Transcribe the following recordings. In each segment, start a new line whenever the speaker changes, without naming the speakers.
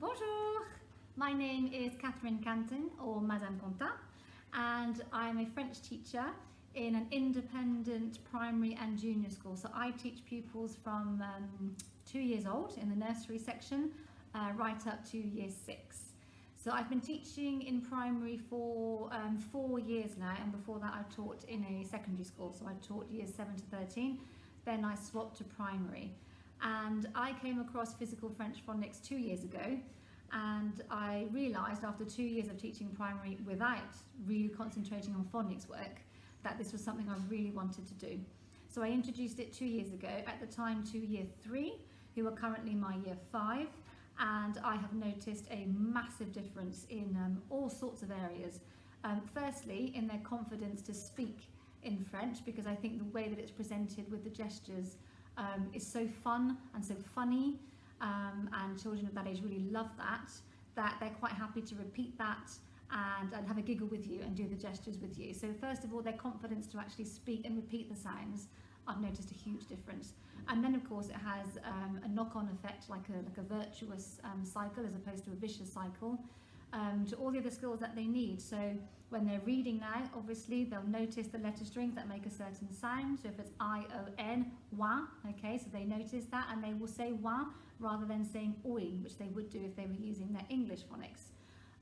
Bonjour! My name is Catherine Canton, or Madame Contin, and I'm a French teacher in an independent primary and junior school. So I teach pupils from 2 years old in the nursery section right up to year 6. So I've been teaching in primary for 4 years now, and before that I taught in a secondary school. So I taught years 7 to 13, then I swapped to primary. And I came across Physical French Phonics 2 years ago, and I realised after 2 years of teaching primary without really concentrating on phonics work that this was something I really wanted to do. So I introduced it 2 years ago, at the time to year 3, who are currently my year 5, and I have noticed a massive difference in all sorts of areas. Firstly, in their confidence to speak in French, because I think the way that it's presented with the gestures is so fun and so funny, and children of that age really love that they're quite happy to repeat that and have a giggle with you and do the gestures with you. So first of all, their confidence to actually speak and repeat the sounds, I've noticed a huge difference. And then of course it has a knock-on effect, like a virtuous cycle as opposed to a vicious cycle, to all the other skills that they need. So when they're reading now, obviously they'll notice the letter strings that make a certain sound. So if it's I-O-N, wa, okay, so they notice that and they will say wa rather than saying oi, which they would do if they were using their English phonics.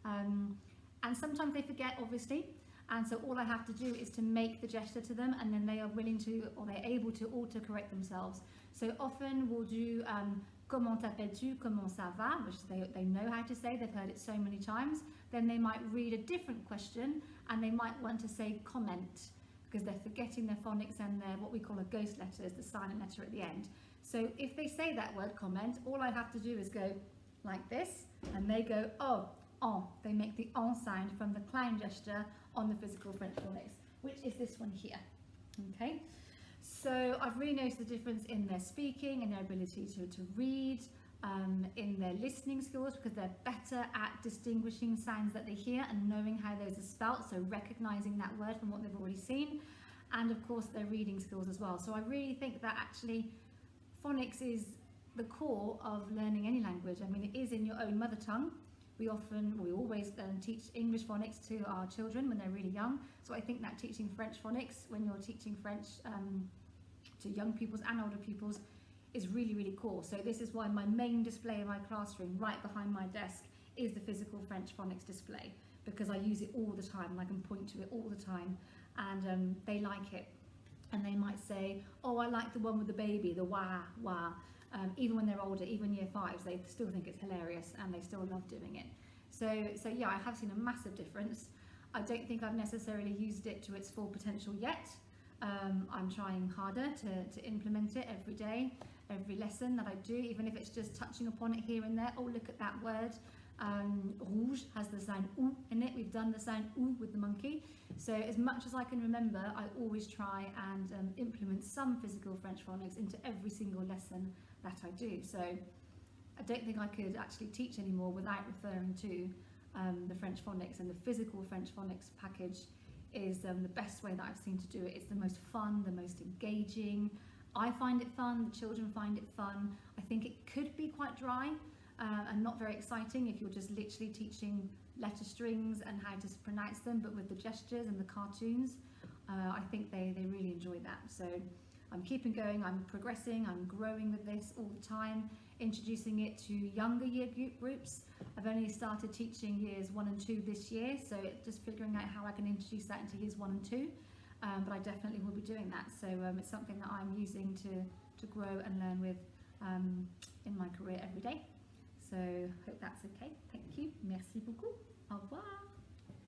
And sometimes they forget, obviously, and so all I have to do is to make the gesture to them, and then they are willing to, or they're able to auto-correct themselves. So often we'll do comment t'appelles-tu, comment ça va, which they know how to say, they've heard it so many times. Then they might read a different question and they might want to say comment, because they're forgetting their phonics and their what we call a ghost letter, is the silent letter at the end. So if they say that word comment, all I have to do is go like this, and they go oh, en. They make the en sound from the clown gesture on the Physical French Phonics, which is this one here. Okay, so I've really noticed the difference in their speaking and their ability to read, in their listening skills, because they're better at distinguishing sounds that they hear and knowing how those are spelt, so recognizing that word from what they've already seen, and of course their reading skills as well. So I really think that actually phonics is the core of learning any language. I mean, it is in your own mother tongue. We always teach English phonics to our children when they're really young. So I think that teaching French phonics when you're teaching French to young pupils and older pupils is really, really cool. So this is why my main display in my classroom, right behind my desk, is the Physical French Phonics display, because I use it all the time and I can point to it all the time, and they like it. And they might say, oh, I like the one with the baby, the wah, wah. Even when they're older, even year 5s, they still think it's hilarious and they still love doing it. So yeah, I have seen a massive difference. I don't think I've necessarily used it to its full potential yet. I'm trying harder to implement it every day, every lesson that I do, even if it's just touching upon it here and there. Oh, look at that word. Rouge has the sound ou in it. We've done the sound ou with the monkey. So as much as I can remember, I always try and implement some Physical French Phonics into every single lesson that I do. So I don't think I could actually teach anymore without referring to the French Phonics, and the Physical French Phonics package is the best way that I've seen to do it. It's the most fun, the most engaging. I find it fun, the children find it fun. I think it could be quite dry and not very exciting if you're just literally teaching letter strings and how to pronounce them, but with the gestures and the cartoons, I think they really enjoy that. So I'm keeping going, I'm progressing, I'm growing with this all the time, introducing it to younger year groups. I've only started teaching years 1 and 2 this year, so just figuring out how I can introduce that into years 1 and 2, but I definitely will be doing that. So it's something that I'm using to grow and learn with in my career every day. So hope that's okay. Thank you. Merci beaucoup. Au revoir.